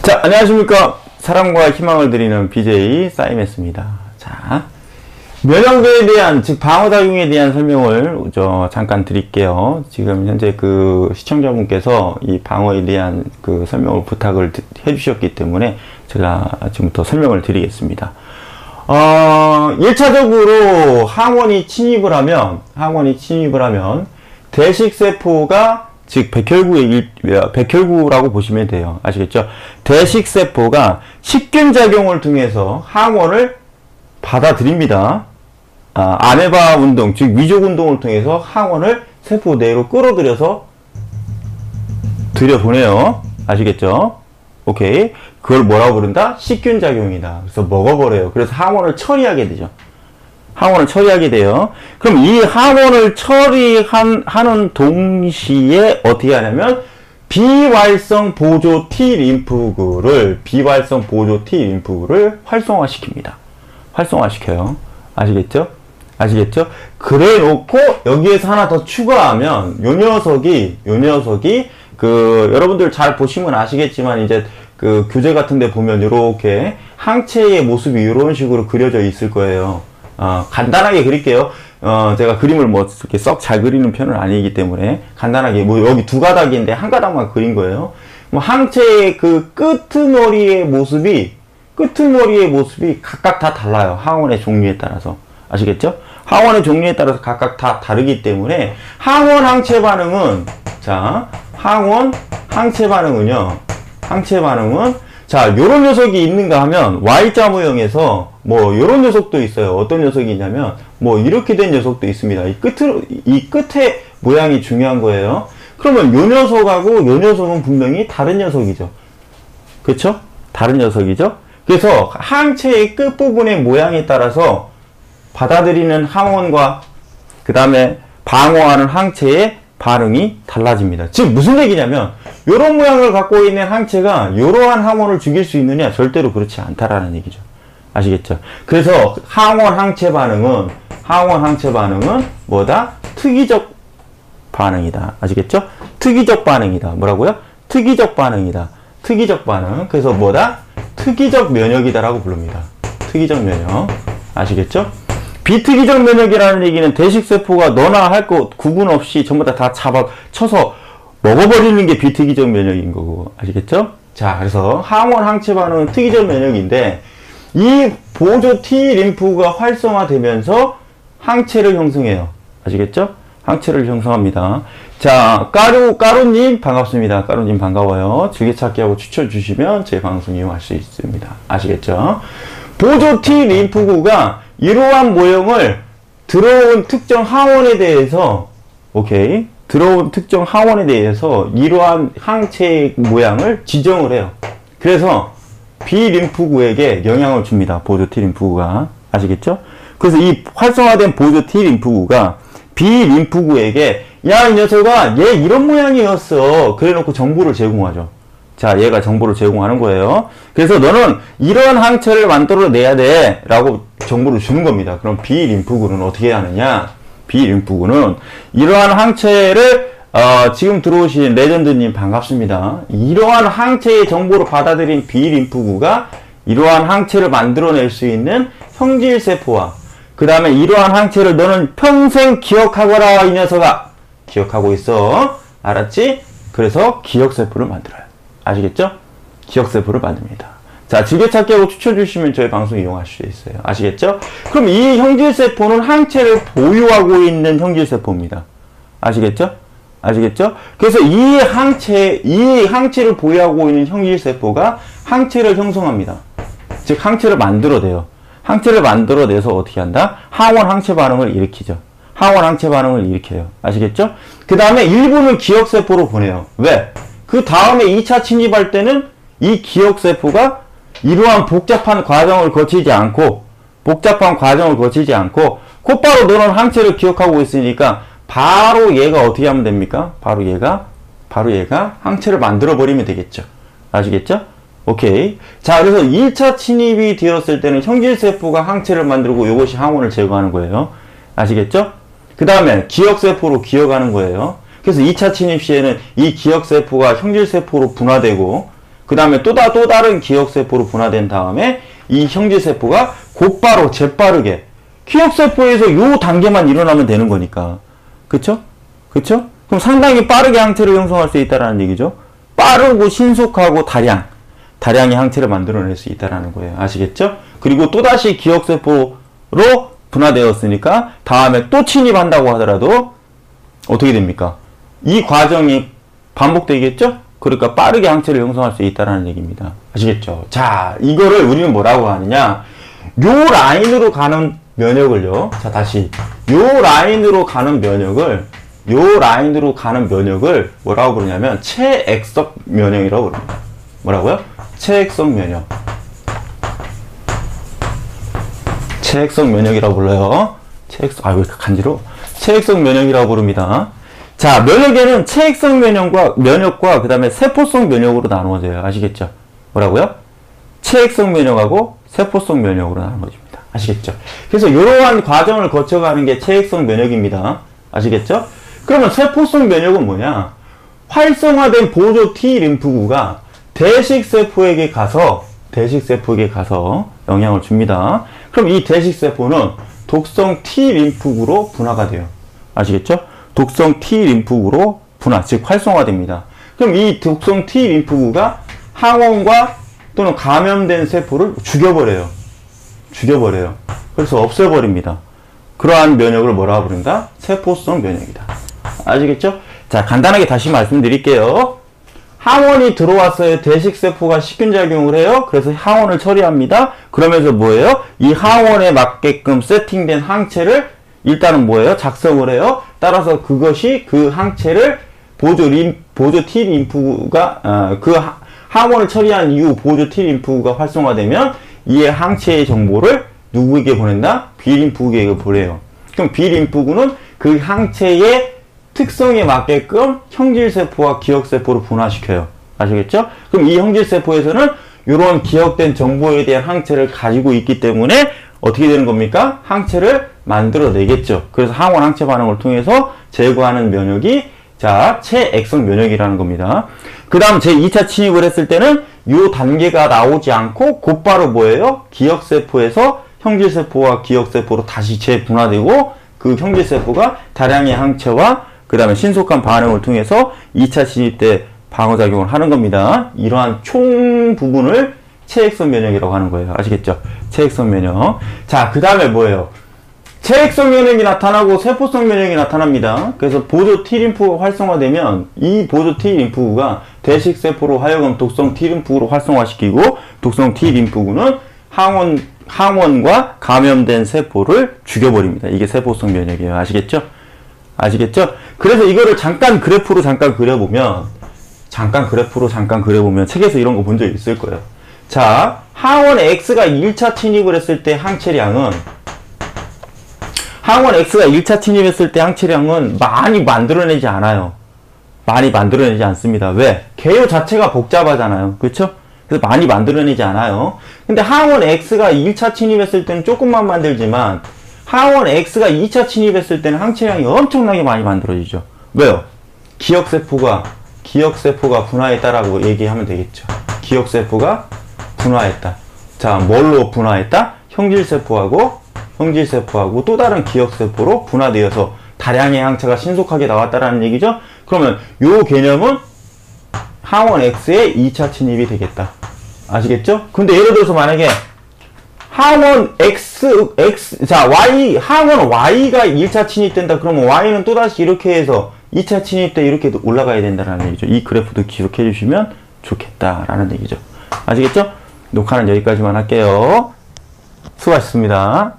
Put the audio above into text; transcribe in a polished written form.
자, 안녕하십니까. 사랑과 희망을 드리는 BJ 사이메스입니다. 자, 면역에 대한, 즉 방어작용에 대한 설명을 잠깐 드릴게요. 지금 현재 그 시청자분께서 이 방어에 대한 그 설명을 부탁을 해주셨기 때문에 제가 지금부터 설명을 드리겠습니다. 1차적으로 항원이 침입을 하면 대식세포가, 즉 백혈구라고 보시면 돼요. 아시겠죠? 대식세포가 식균작용을 통해서 항원을 받아들입니다. 아메바 운동, 즉 위족 운동을 통해서 항원을 세포 내로 끌어들여서 들여보내요. 아시겠죠? 오케이. 그걸 뭐라고 부른다? 식균작용이다. 그래서 먹어버려요. 그래서 항원을 처리하게 되죠. 항원을 처리하게 돼요. 그럼 이 항원을 처리하는 동시에 어떻게 하냐면 비활성 보조 T 림프구를 활성화시킵니다. 활성화시켜요. 아시겠죠? 아시겠죠? 그래 놓고 여기에서 하나 더 추가하면 요 녀석이 여러분들 잘 보시면 아시겠지만 이제 그 교재 같은 데 보면 이렇게 항체의 모습이 이런 식으로 그려져 있을 거예요. 간단하게 그릴게요. 제가 그림을 뭐 이렇게 썩 잘 그리는 편은 아니기 때문에 간단하게 뭐 여기 두 가닥인데 한 가닥만 그린 거예요. 뭐 항체의 그 끄트머리의 모습이 각각 다 달라요. 항원의 종류에 따라서. 아시겠죠? 항원의 종류에 따라서 각각 다 다르기 때문에 항원 항체 반응은 자, 요런 녀석이 있는가 하면 Y자 모형에서 뭐 요런 녀석도 있어요. 어떤 녀석이 있냐면 뭐 이렇게 된 녀석도 있습니다. 이 끝에 모양이 중요한 거예요. 그러면 요 녀석하고 요 녀석은 분명히 다른 녀석이죠. 그쵸? 다른 녀석이죠? 그래서 항체의 끝부분의 모양에 따라서 받아들이는 항원과 그 다음에 방어하는 항체의 반응이 달라집니다. 즉 무슨 얘기냐면 요런 모양을 갖고 있는 항체가 요러한 항원을 죽일 수 있느냐? 절대로 그렇지 않다라는 얘기죠. 아시겠죠? 그래서 항원 항체 반응은 뭐다? 특이적 반응이다. 아시겠죠? 특이적 반응이다. 뭐라고요? 특이적 반응이다. 특이적 반응. 그래서 뭐다? 특이적 면역이다라고 부릅니다. 특이적 면역. 아시겠죠? 비특이적 면역이라는 얘기는 대식세포가 너나 할 거 구분 없이 전부 다 쳐서 먹어버리는 게 비특이적 면역인 거고. 아시겠죠? 자, 그래서 항원 항체 반응은 특이적 면역인데 이 보조 T 림프가 활성화되면서 항체를 형성해요. 아시겠죠? 항체를 형성합니다. 자, 까루님 반갑습니다. 까루님 반가워요. 즐겨찾기하고 추천 주시면 제 방송 이용할 수 있습니다. 아시겠죠? 보조 T 림프구가 이러한 모형을 들어온 특정 항원에 대해서 이러한 항체의 모양을 지정을 해요. 그래서 B 림프구에게 영향을 줍니다. 보조 T 림프구가. 아시겠죠? 그래서 이 활성화된 보조 T 림프구가 B 림프구에게 야, 이 녀석아, 얘 이런 모양이었어. 그래 놓고 정보를 제공하죠. 자, 얘가 정보를 제공하는 거예요. 그래서 너는 이런 항체를 만들어내야 돼. 라고 정보를 주는 겁니다. 그럼 B 림프구는 어떻게 하느냐? B 림프구는 이러한 항체를 지금 들어오신 레전드님 반갑습니다. 이러한 항체의 정보를 받아들인 B 림프구가 이러한 항체를 만들어낼 수 있는 형질세포와 그 다음에 이러한 항체를 너는 평생 기억하거라. 이 녀석아. 기억하고 있어. 알았지? 그래서 기억세포를 만들어요. 아시겠죠? 기억세포를 만듭니다. 자, 즐겨찾기하고 추천주시면 저희 방송 이용할 수 있어요. 아시겠죠? 그럼 이 형질세포는 항체를 보유하고 있는 형질세포입니다. 아시겠죠? 아시겠죠? 그래서 이 항체를 보유하고 있는 형질세포가 항체를 형성합니다. 즉, 항체를 만들어내요. 항체를 만들어내서 어떻게 한다? 항원 항체 반응을 일으키죠. 항원 항체 반응을 일으켜요. 아시겠죠? 그 다음에 일부는 기억세포로 보내요. 왜? 그 다음에 2차 침입할 때는 이 기억세포가 이러한 복잡한 과정을 거치지 않고 곧바로 너는 항체를 기억하고 있으니까 바로 얘가 어떻게 하면 됩니까? 바로 얘가 항체를 만들어 버리면 되겠죠. 아시겠죠? 오케이. 자, 그래서 1차 침입이 되었을 때는 형질세포가 항체를 만들고 이것이 항원을 제거하는 거예요. 아시겠죠? 그 다음에 기억세포로 기억하는 거예요. 그래서 2차 침입 시에는 이 기억세포가 형질세포로 분화되고 그 다음에 또 다른 기억세포로 분화된 다음에 이 형질세포가 곧바로 재빠르게 기억세포에서 요 단계만 일어나면 되는 거니까. 그쵸? 그쵸? 그럼 상당히 빠르게 항체를 형성할 수 있다는 얘기죠. 빠르고 신속하고 다량의 항체를 만들어낼 수 있다는 거예요. 아시겠죠? 그리고 또다시 기억세포로 분화되었으니까 다음에 또 침입한다고 하더라도 어떻게 됩니까? 이 과정이 반복되겠죠? 그러니까 빠르게 항체를 형성할 수 있다는 얘기입니다. 아시겠죠? 자, 이거를 우리는 뭐라고 하느냐? 요 라인으로 가는 면역을요. 자, 다시 요 라인으로 가는 면역을 뭐라고 부르냐면 체액성 면역이라고 부릅니다. 뭐라고요? 체액성 면역. 체액성 면역이라고 불러요. 왜 이렇게 간지러워? 체액성 면역이라고 부릅니다. 자, 면역에는 체액성 면역과 그 다음에 세포성 면역으로 나누어져요. 아시겠죠? 뭐라고요? 체액성 면역하고 세포성 면역으로 나누어집니다. 아시겠죠? 그래서 이러한 과정을 거쳐가는 게 체액성 면역입니다. 아시겠죠? 그러면 세포성 면역은 뭐냐? 활성화된 보조 T 림프구가 대식세포에게 가서 영향을 줍니다. 그럼 이 대식세포는 독성 T 림프구로 분화가 돼요. 아시겠죠? 독성 T 림프구로 분화, 즉 활성화됩니다. 그럼 이 독성 T 림프구가 항원과 또는 감염된 세포를 죽여버려요. 그래서 없애버립니다. 그러한 면역을 뭐라고 부른다? 세포성 면역이다. 아시겠죠? 자, 간단하게 다시 말씀드릴게요. 항원이 들어왔어요. 대식세포가 식균작용을 해요. 그래서 항원을 처리합니다. 그러면서 뭐예요? 이 항원에 맞게끔 세팅된 항체를 일단은 뭐예요? 작성을 해요. 따라서 그것이 그 항체를 보조 T 림프구가 그 항원을 처리한 이후 보조 T 림프구가 활성화되면 이에 항체의 정보를 누구에게 보낸다? B 림프구에게 보내요. 그럼 B 림프구는 그 항체의 특성에 맞게끔 형질세포와 기억세포로 분화시켜요. 아시겠죠? 그럼 이 형질세포에서는 이런 기억된 정보에 대한 항체를 가지고 있기 때문에 어떻게 되는 겁니까? 항체를 만들어내겠죠. 그래서 항원 항체 반응을 통해서 제거하는 면역이 자, 체액성 면역이라는 겁니다. 그 다음 제2차 침입을 했을 때는 이 단계가 나오지 않고 곧바로 뭐예요? 기억세포에서 형질세포와 기억세포로 다시 재분화되고 그 형질세포가 다량의 항체와 그 다음에 신속한 반응을 통해서 2차 침입 때 방어작용을 하는 겁니다. 이러한 총 부분을 체액성 면역이라고 하는 거예요. 아시겠죠? 체액성 면역. 자, 그 다음에 뭐예요? 체액성 면역이 나타나고 세포성 면역이 나타납니다. 그래서 보조 T림프가 활성화되면 이 보조 T림프구가 대식세포로 하여금 독성 T림프구로 활성화시키고 독성 T림프구는 항원과 감염된 세포를 죽여버립니다. 이게 세포성 면역이에요. 아시겠죠? 아시겠죠? 그래서 이거를 잠깐 그래프로 그려보면 책에서 이런 거 본 적 있을 거예요. 자, 항원 X가 1차 침입을 했을 때 항체량은 많이 만들어내지 않아요. 많이 만들어내지 않습니다. 왜? 개요 자체가 복잡하잖아요. 그렇죠? 그래서 많이 만들어내지 않아요. 근데 항원 X가 1차 침입했을 때는 조금만 만들지만 항원 X가 2차 침입했을 때는 항체량이 엄청나게 많이 만들어지죠. 왜요? 기억세포가 분화했다라고 얘기하면 되겠죠. 기억세포가 분화했다. 자, 뭘로 분화했다? 형질세포하고 또 다른 기억세포로 분화되어서 다량의 항체가 신속하게 나왔다라는 얘기죠. 그러면 요 개념은 항원 X의 2차 침입이 되겠다. 아시겠죠? 근데 예를 들어서 만약에 항원 항원 Y가 1차 침입된다. 그러면 Y는 또다시 이렇게 해서 2차 침입 때 이렇게 올라가야 된다는 얘기죠. 이 그래프도 기억해 주시면 좋겠다라는 얘기죠. 아시겠죠? 녹화는 여기까지만 할게요. 수고하셨습니다.